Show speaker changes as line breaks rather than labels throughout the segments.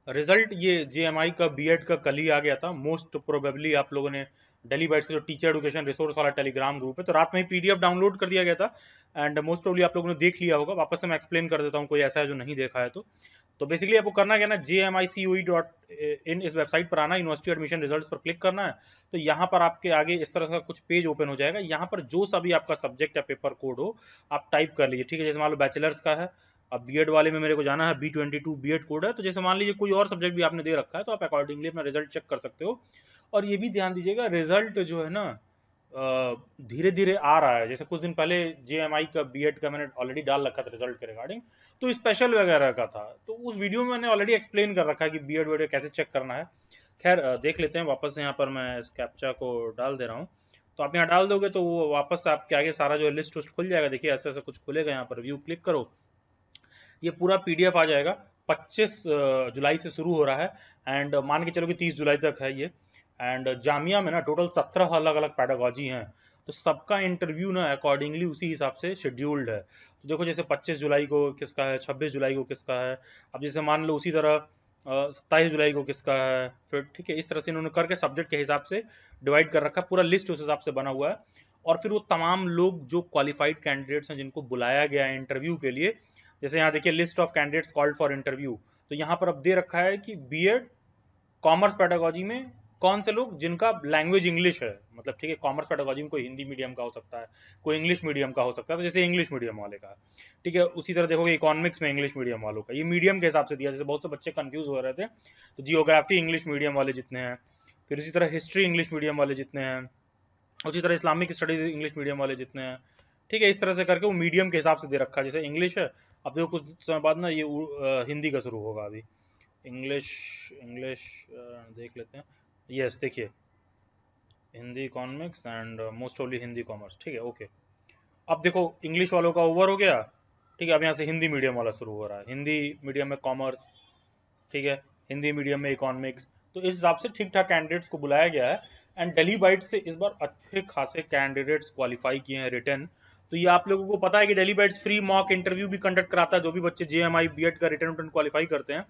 Result ये JMI का BEd का कल ही आ गया था। मोस्ट प्रोबेबली आप लोगों ने दिल्ली बाइट्स का जो टीचर एजुकेशन रिसोर्स वाला टेलीग्राम ग्रुप है, तो रात में ही पीडीएफ डाउनलोड कर दिया गया था एंड मोस्ट प्रोबेबली आप लोगों ने देख लिया होगा। वापस से मैं एक्सप्लेन कर देता हूँ, कोई ऐसा है जो नहीं देखा है तो बेसिकली आपको करना क्या ना, JMICOE.in इस वेबसाइट पर आना, यूनिवर्सिटी एडमिशन रिजल्ट्स पर क्लिक करना है। तो यहाँ पर आपके आगे इस तरह का कुछ पेज ओपन हो जाएगा। यहाँ पर जो सा भी आपका सब्जेक्ट या पेपर कोड हो आप टाइप कर लीजिए, ठीक है। जैसे मान लो बैचलर्स का है, अब बीएड वाले में मेरे को जाना है, B22 बीएड कोड है, तो जैसे मान लीजिए कोई और सब्जेक्ट भी आपने दे रखा है तो आप अकॉर्डिंगली अपना रिजल्ट चेक कर सकते हो। और ये भी ध्यान दीजिएगा, रिजल्ट जो है ना धीरे धीरे आ रहा है। जैसे कुछ दिन पहले जेएमआई का बीएड का मैंने ऑलरेडी डाल रखा था रिजल्ट के रिगार्डिंग, तो स्पेशल वगैरह का था, तो उस वीडियो में मैंने ऑलरेडी एक्सप्लेन कर रखा है कि बीएड वीडियो कैसे चेक करना है। खैर देख लेते हैं वापस से। यहाँ पर मैं इस कैप्चा को डाल दे रहा हूँ, तो आप यहाँ डाल दोगे तो वो वापस से आपके आगे सारा जो लिस्ट उस्ट खुल जाएगा। देखिए ऐसे ऐसे कुछ खुलेगा, यहाँ पर व्यू क्लिक करो, ये पूरा पीडीएफ आ जाएगा। 25 जुलाई से शुरू हो रहा है एंड मान के चलो कि 30 जुलाई तक है ये। एंड जामिया में ना टोटल 17 अलग अलग पैडागॉजी हैं, तो सबका इंटरव्यू ना अकॉर्डिंगली उसी हिसाब से शेड्यूल्ड है। तो देखो जैसे 25 जुलाई को किसका है, 26 जुलाई को किसका है, अब जैसे मान लो उसी तरह 27 जुलाई को किसका है, फिर ठीक है इस तरह से इन्होंने करके सब्जेक्ट के हिसाब से डिवाइड कर रखा है, पूरा लिस्ट उस हिसाब से बना हुआ है। और फिर वो तमाम लोग जो क्वालिफाइड कैंडिडेट्स हैं जिनको बुलाया गया है इंटरव्यू के लिए, जैसे यहाँ देखिए list of candidates called for interview, तो यहाँ पर अब दे रखा है कि बीएड कॉमर्स पेडागोजी में कौन से लोग जिनका लैंग्वेज इंग्लिश है, मतलब ठीक है कॉमर्स पेडागोजी में कोई हिंदी मीडियम का हो सकता है, कोई इंग्लिश मीडियम का हो सकता है, तो जैसे इंग्लिश मीडियम वाले का, ठीक है। उसी तरह देखोगे इकोनॉमिक्स में इंग्लिश मीडियम वालों का, ये मीडियम के हिसाब से दिया। जैसे बहुत से बच्चे कंफ्यूज हो रहे थे, तो जियोग्राफी इंग्लिश मीडियम वाले जितने हैं, फिर इसी तरह हिस्ट्री इंग्लिश मीडियम वाले जितने हैं, उसी तरह इस्लामिक स्टडीज इंग्लिश मीडियम वाले जितने हैं, ठीक है। इस तरह से करके वो मीडियम के हिसाब से दे रखा है। जैसे इंग्लिश है, अब देखो कुछ समय बाद ना ये हिंदी का शुरू होगा अभी। इंग्लिश इंग्लिश देख लेते हैं। यस देखिए, Hindi economics and most ऑफली Hindi commerce, ठीक है ओके। अब देखो इंग्लिश वालों का ओवर हो गया, ठीक है। अब यहाँ से हिंदी मीडियम वाला शुरू हो रहा है, हिंदी मीडियम में कॉमर्स, ठीक है, हिंदी मीडियम में इकोनॉमिक्स। तो इस हिसाब से ठीक ठाक कैंडिडेट्स को बुलाया गया है एंड दिल्ली बाइट से इस बार अच्छे खासे कैंडिडेट्स क्वालिफाई किए हैं रिटर्न। तो ये आप लोगों को पता है कि Delhi bytes free mock interview भी कंडक्ट कराता है। जो भी बच्चे जेएमआई बीएड का रिटर्न क्वालिफाई करते हैं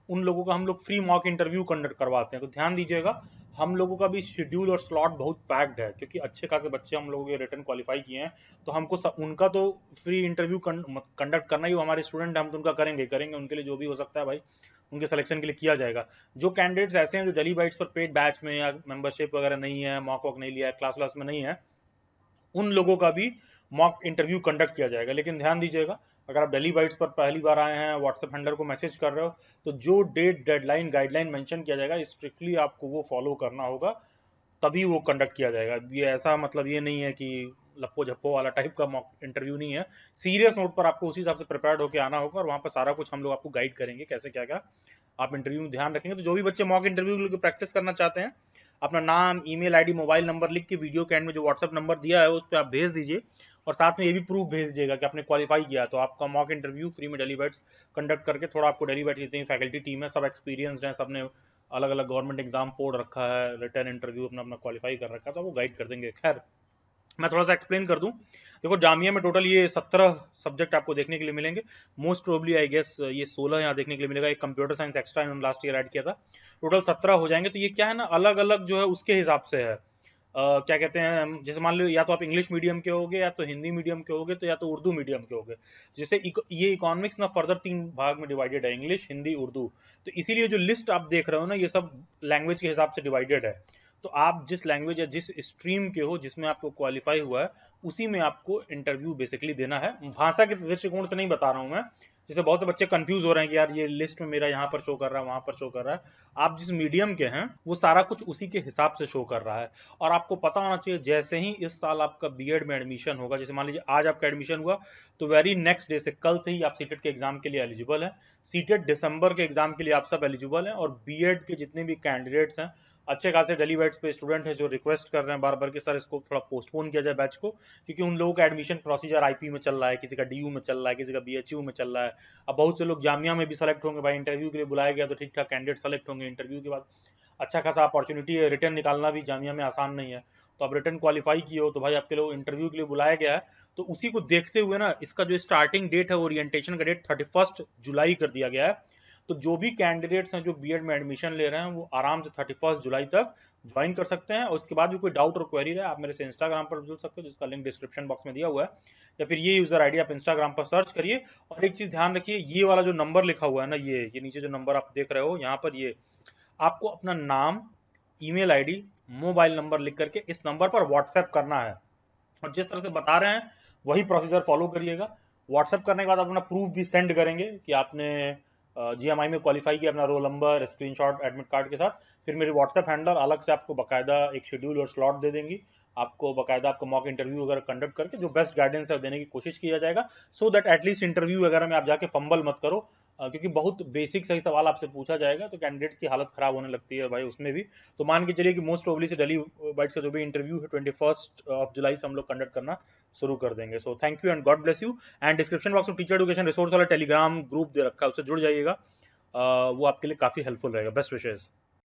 उन लोगों का हम लोग फ्री मॉक इंटरव्यू कंडक्ट करवाते हैं। तो ध्यान दीजिएगा, हम लोगों का भी शेड्यूल और स्लॉट बहुत पैक्ड है, क्योंकि अच्छे खासे बच्चे हम लोगों के रिटर्न क्वालिफाई किए हैं। तो हमको उनका तो फ्री इंटरव्यू कंडक्ट करना ही, वो हमारे स्टूडेंट हम तो उनका करेंगे करेंगे, उनके लिए जो भी हो सकता है भाई उनके सिलेक्शन के लिए किया जाएगा। जो कैंडिडेट्स ऐसे हैं जो डेली बाइट्स पर पेड बैच में या मेंबरशिप वगैरह नहीं है, मॉक वॉक नहीं लिया है, क्लास व्लास में नहीं है, उन लोगों का भी मॉक इंटरव्यू कंडक्ट किया जाएगा। लेकिन ध्यान दीजिएगा, अगर आप डेली बाइट्स पर पहली बार आए हैं, व्हाट्सएप हैंडलर को मैसेज कर रहे हो, तो जो डेट डेडलाइन गाइडलाइन मेंशन किया जाएगा स्ट्रिक्टली आपको वो फॉलो करना होगा, तभी वो कंडक्ट किया जाएगा। ये ऐसा मतलब ये नहीं है कि लप्पो झप्पो वाला टाइप का मॉक इंटरव्यू नहीं है। सीरियस नोट पर आपको उसी हिसाब से प्रिपेयर्ड होकर आना होगा और वहाँ पर सारा कुछ हम लोग आपको गाइड करेंगे कैसे क्या क्या आप इंटरव्यू में ध्यान रखेंगे। तो जो भी बच्चे मॉक इंटरव्यू की प्रैक्टिस करना चाहते हैं, अपना नाम, ईमेल आईडी, मोबाइल नंबर लिख के वीडियो के एंड में जो व्हाट्सएप नंबर दिया है उस पर आप भेज दीजिए और साथ में ये भी प्रूफ भेज दीजिएगा कि आपने क्वालिफाई किया। तो आपका मॉक इंटरव्यू फ्री में डेली बैट्स कंडक्ट करके, थोड़ा आपको डेली बैट्स जितनी फैकल्टी टीम है सब एक्सपीरियंसड है, सबने अलग अलग गवर्नमेंट एग्जाम फोड़ रखा है, रिटर्न इंटरव्यू अपना अपना क्वालिफाई कर रखा है, तो वो गाइड कर देंगे। खैर मैं थोड़ा सा एक्सप्लेन कर दूं। देखो जामिया में टोटल ये 17 सब्जेक्ट आपको देखने के लिए मिलेंगे। मोस्ट प्रोबली आई गेस ये 16 यहाँ देखने के लिए मिलेगा, एक कंप्यूटर साइंस एक्स्ट्रा इन्होंने लास्ट ईयर ऐड किया था। टोटल 17 हो जाएंगे। तो ये क्या है ना, अलग अलग जो है उसके हिसाब से है। क्या कहते हैं, जैसे मान लो या तो आप इंग्लिश मीडियम के होगे, या तो हिंदी मीडियम के होगे, तो या तो उर्दू मीडियम के होगे। जैसे ये इकोनॉमिक्स ना फर्दर 3 भाग में डिवाइडेड है, इंग्लिश, हिंदी, उर्दू। तो इसीलिए जो लिस्ट आप देख रहे हो ना, ये सब लैंग्वेज के हिसाब से डिवाइडेड है। तो आप जिस लैंग्वेज या जिस स्ट्रीम के हो जिसमें आपको क्वालिफाई हुआ है, उसी में आपको इंटरव्यू बेसिकली देना है। भाषा के दृष्टिकोण से नहीं बता रहा हूं मैं, जैसे बहुत से बच्चे कंफ्यूज हो रहे हैं कि यार ये लिस्ट में मेरा यहाँ पर शो कर रहा है, वहां पर शो कर रहा है। आप जिस मीडियम के हैं वो सारा कुछ उसी के हिसाब से शो कर रहा है। और आपको पता होना चाहिए, जैसे ही इस साल आपका बीएड में एडमिशन होगा, जैसे मान लीजिए आज आपका एडमिशन हुआ, तो वेरी नेक्स्ट डे से, कल से ही आप सीटेट के एग्जाम के लिए एलिजिबल हैं। सीटेट दिसंबर के एग्जाम के लिए आप सब एलिजिबल हैं। और बीएड के जितने भी कैंडिडेट्स हैं, अच्छे खासे डेली बैट्स पे स्टूडेंट हैं जो रिक्वेस्ट कर रहे हैं बार बार कि सर इसको थोड़ा पोस्टपोन किया जाए बैच को, क्योंकि उन लोगों का एडमिशन प्रोसीजर आईपी में चल रहा है, किसी का डीयू में चल रहा है, किसी का बीएचयू में चल रहा है। अब बहुत से लोग जामिया में भी सेलेक्ट होंगे भाई, इंटरव्यू के लिए बुलाया गया तो ठीक ठाक कैंडिडेट सेलेक्ट होंगे, इंटरव्यू के बाद अच्छा खासा अपॉर्चुनिटी है। रिटर्न निकालना भी जामिया में आसान नहीं है। तो आप रिटर्न क्वालिफाई किए हो तो भाई आपके लोग इंटरव्यू के लिए बुलाया गया है। तो उसी को देखते हुए ना, इसका जो स्टार्टिंग डेट है ओरिएंटेशन का डेट 31 जुलाई कर दिया गया है। तो जो भी कैंडिडेट्स हैं जो बीएड में एडमिशन ले रहे हैं वो आराम से 31 जुलाई तक ज्वाइन कर सकते हैं। और उसके बाद भी कोई डाउट और क्वेरी रहे आप मेरे से इंस्टाग्राम पर जुड़ सकते हो, जिसका लिंक डिस्क्रिप्शन बॉक्स में दिया हुआ है, या फिर ये यूजर आईडी आप इंस्टाग्राम पर सर्च करिए। और एक चीज ध्यान रखिए, ये वाला जो नंबर लिखा हुआ है ना, ये नीचे जो नंबर आप देख रहे हो यहाँ पर, ये आपको अपना नाम, ईमेल आईडी, मोबाइल नंबर लिख करके इस नंबर पर व्हाट्सएप करना है। और जिस तरह से बता रहे हैं वही प्रोसीजर फॉलो करिएगा। व्हाट्सएप करने के बाद अपना प्रूफ भी सेंड करेंगे कि आपने जीएमआई में क्वालिफाई किया, अपना roll number, screenshot admit card के साथ। फिर मेरी व्हाट्सएप हैंडलर अलग से आपको बकायदा एक शेड्यूल और स्लॉट दे देंगी, आपको बकायदा आपको मॉक इंटरव्यू वगैरह कंडक्ट करके जो बेस्ट गाइडेंस है देने की कोशिश किया जाएगा, सो दैट एटलीस्ट इंटरव्यू वगैरह में आप जाके फंबल मत करो। क्योंकि बहुत बेसिक सही सवाल आपसे पूछा जाएगा तो कैंडिडेट्स की हालत खराब होने लगती है भाई उसमें भी। तो मान के चलिए कि मोस्ट प्रोबेबली से दिल्ली बाइट्स का जो भी इंटरव्यू है 21 जुलाई से हम लोग कंडक्ट करना शुरू कर देंगे। So thank you and God bless you. And description box में टीचर एजुकेशन रिसोर्स वाला टेलीग्राम ग्रुप दे रखा है, उससे जुड़ जाइएगा। वो आपके लिए काफी हेल्पफुल रहेगा। बेस्ट विशेष।